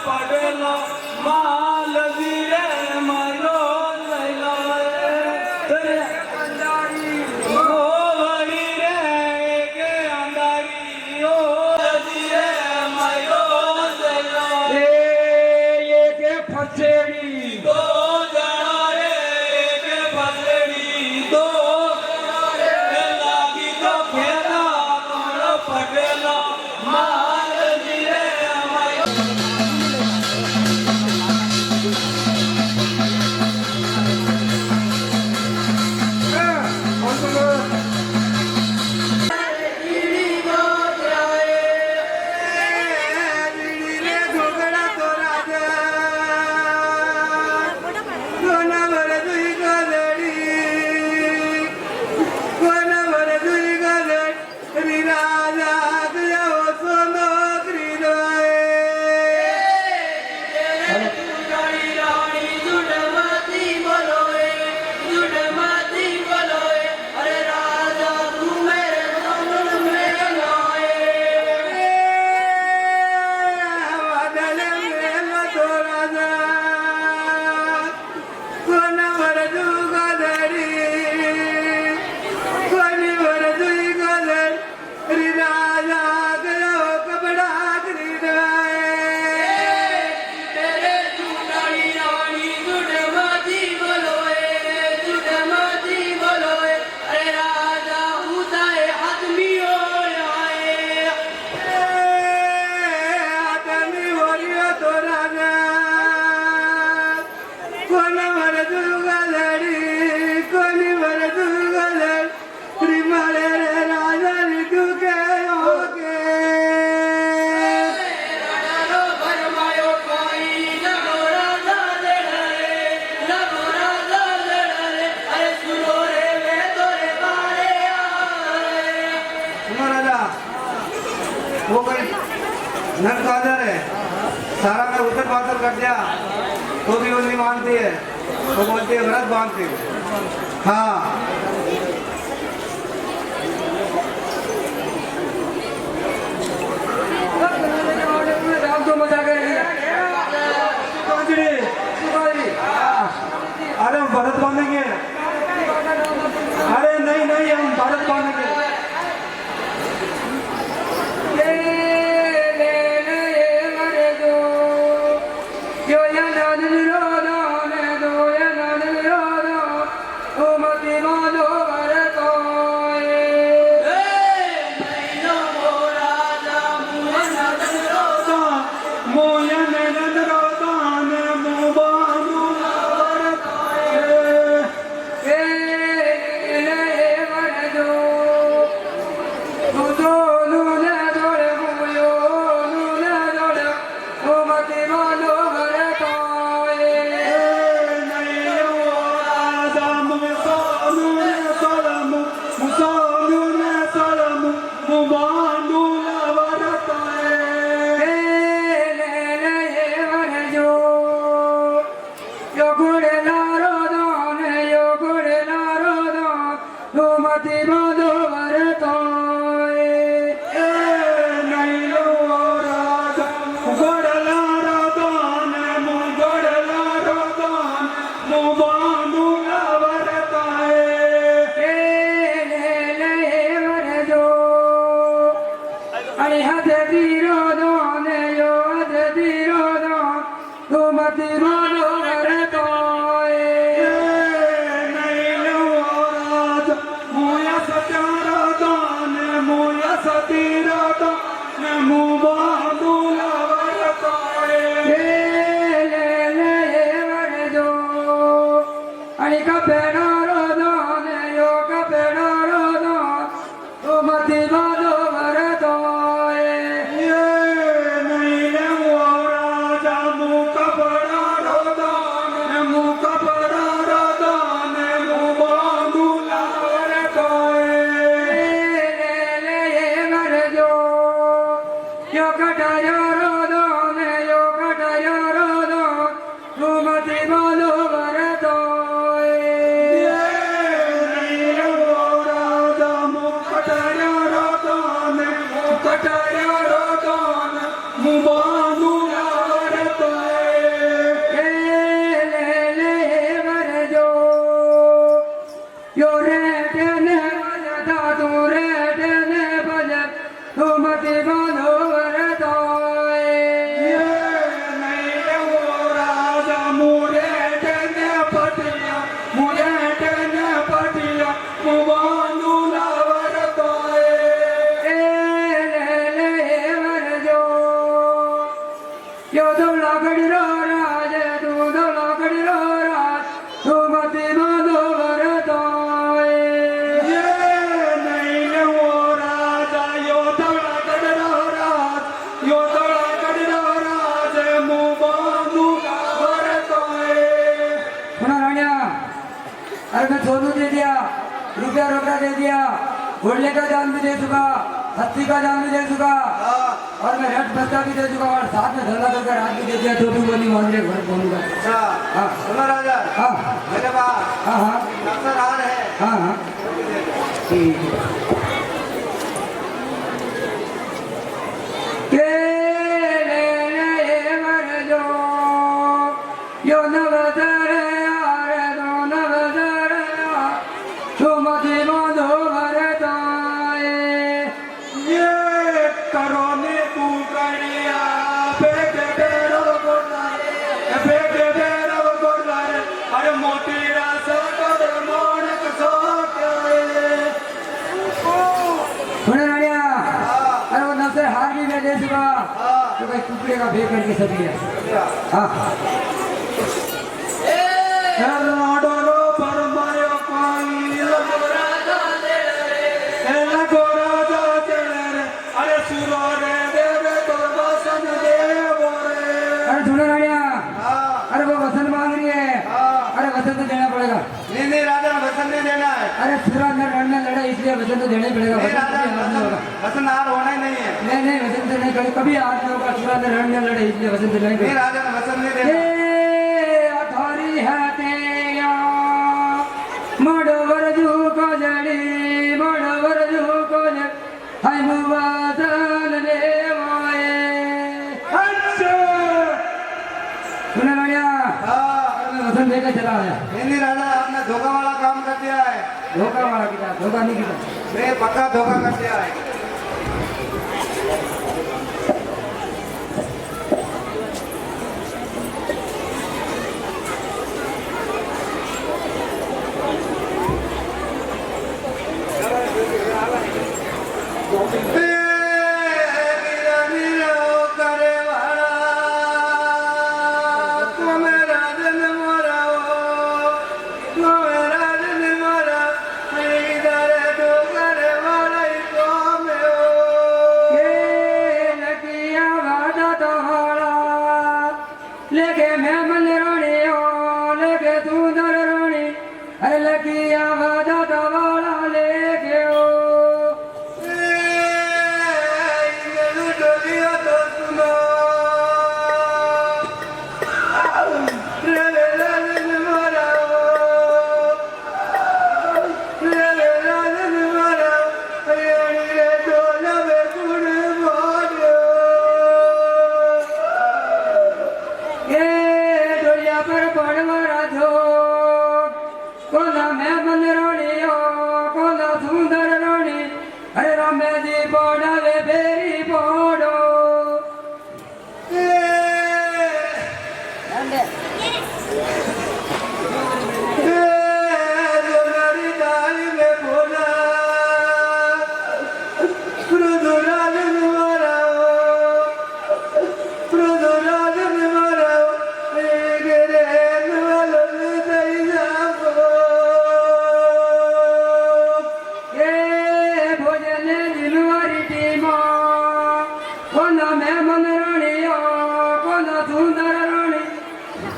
પડેલો માલ ધીરે મારો લઈલો વળી રે કે અંધારી ઓ ધીરે મારો લઈલો એ કે ફસેડી દો જણા રે કે ફસેડી દો જણા રે લાગી તો ફેરા કોણ પડેલો માલ ધીરે મારો नट कादर है सारा का उधर पाथर कर दिया तो भी वो नहीं मानती है वो बोलती है व्रत बांधती है हाँ अरे हम भरत बांधेंगे अरे नहीं नहीं हम भारत बांधेंगे यो दौला कड़िरो राज तू दौला कड़िरो राज तू मती माधो भरतो ये नहीं ले वो राजा यो दौड़ा कड़िरो राज यो दौड़ा कड़िरो राज मुंह बांधू भरतो सुना रानिया अरे मैं सोनू दे दिया रुपया रोकड़ा दे दिया घोड़े का जान भी दे चुका हत्ती का जान भी दे चुका और मैं रेड बस्ता भी दे चुका और साथ में धरला करके रात भी दे दिया तो भी बोली मान घर पहुंचूंगा अच्छा हाँ सुनो राजा हाँ मेरे पास हाँ हाँ नक्सर आ रहे हैं हाँ हाँ ठीक है के ले वर जो यो नवदर यार दो नवदर सुमति माधो भरताए ये करो ने तू करिया बेटे बेरो गोलारे बेटे बेरो गोलारे अरे मोटी रास कर मोनक सोटे सुने रानिया अरे वो नवसर हार भी मैं दे चुका तो भाई टुकड़े का भेद करके सब लिया हाँ नाडोरो परमायो कोई लगोरा जाते रे लगोरा जाते रे अरे सुरो रे देवे तो वसन देवो रे अरे सुनो रानिया हाँ अरे वो वसन मांग रही है अरे वसन तो देना पड़ेगा नहीं राजा वसन नहीं देना है अरे सुरा अंदर रण में लड़ा इसलिए वसन तो देना ही पड़ेगा नहीं राजा वसन तो वसन हार होना ही नहीं है नहीं वसन तो नहीं कभी हाथ नहीं होगा सुरा अंदर रण में लड़े इसलिए वसन तो नहीं नहीं राजा वसन नहीं देना अथोरी है तेया मडवर जू को जड़ी मडवर जू को जड़ी हाय मुवादन देवाए अच्छा सुने रानिया हाँ मैं वसन लेकर चला आया नहीं राजा आपने धोखा वाला काम कर दिया है धोखा वाला किया धोखा नहीं किया मैं पक्का धोखा कर दिया है लेके मैं मन रानी ओ लेके तू दर रानी अरे लकिया वादा वाला लेके ओ पर पड़वरा थो कोना मैं मन रानी ओ कोना सुंदर रानी अरे रामे जी पड़ावे फेरी पड़ो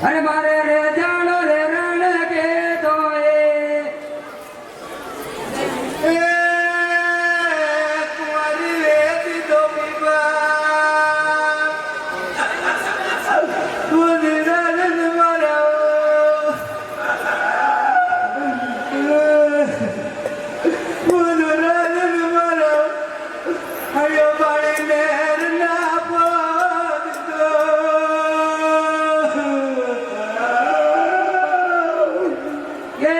अरे मारे रे जानो रे रण के तोए कुंवारी वेती तो पीपा मुझे राजन मराओ मुझे राजन मराओ अयो बड़े मेर ना पोद दो ये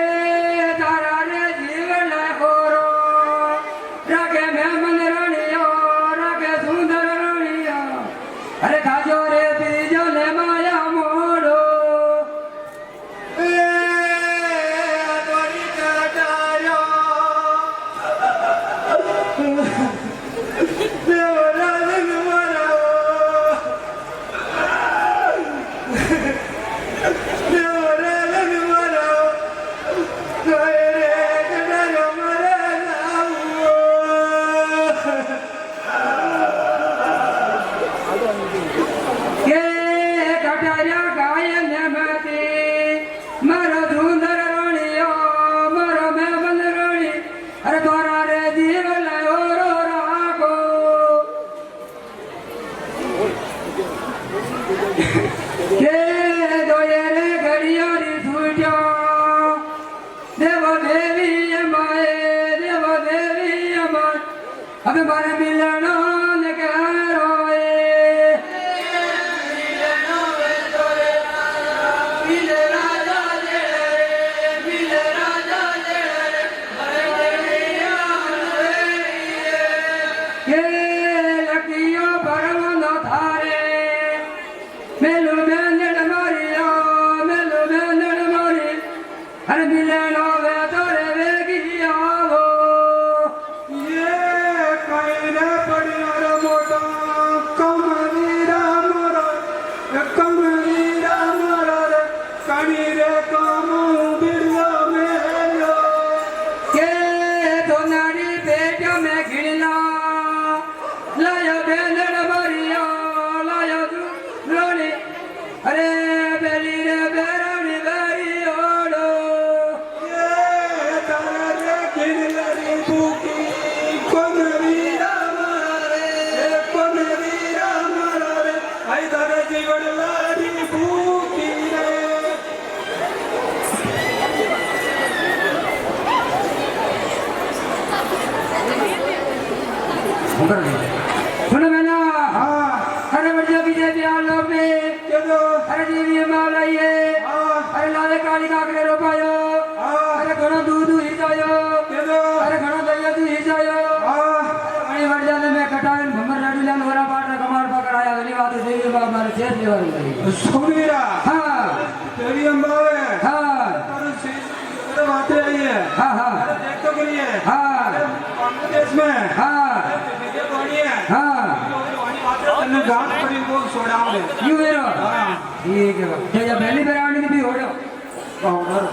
तारा रे जीवन खोरो रखे मैं मन रानियो रखे सुंदर रानियो अरे खाजो रे बीजो ले माया मोड़ो तोरी कटायो देवराजन मराओ કે દોયરે ઘડિયાળી છૂટ્યો દેવ દેવી અમાય દેવ દેવી અમાય હવે મારે મિલણો ને કહેરો અને મિલણો વે તોરે વેગી આવો ये कईरे पड़ियार मोटा कमरीरा मरा कणी रे कामू बिरला मेलो કે સોનારી પેટ્યો મેં ખીણલા લાયો બેંદડ મરિયા લાયો દ્રોણી અરે બેલી રે બેરાણી બેરી ઓડો ये तारे गिरलरी बुकी कोनवीरा मरा रे आई तारे जीवन लारी बुकी रे सुनो मैना हाँ अरे बढ़िया विजय बिहार लोग ने ये दो अरे देवी हिमालय हाँ अरे लाले काली काकरे रोपायो हाँ अरे घणो दूध हिसायो ये दो अरे घणो दरिया तू हिसायो हाँ घणी वर्जा ने मैं कटाइन भमर लाडीलान वरा पाटरा कमार पकड़ाया घणी बात देवी बाबा मारे शेष लेवर लगी सुनवीरा हाँ तेरी अंबावे हाँ अरे अरे बातें आई है हाँ हाँ अरे देख तो करी है हाँ बांग्लादेश में हाँ वीडियो बनी है हाँ तन्ने गांठ पड़ी को छोड़ाओ दे यू मेरो हाँ ठीक है क्या या पहली बार आने भी हो रहा पाउडर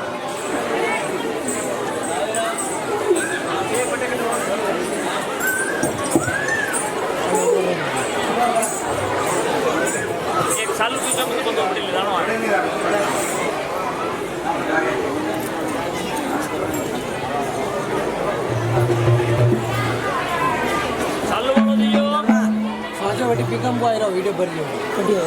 एक साल की जब तो बंद पड़ी जानो चालू बनो दियो पाँचों वाटी पिकअप को आएगा वीडियो भर लियो कटी है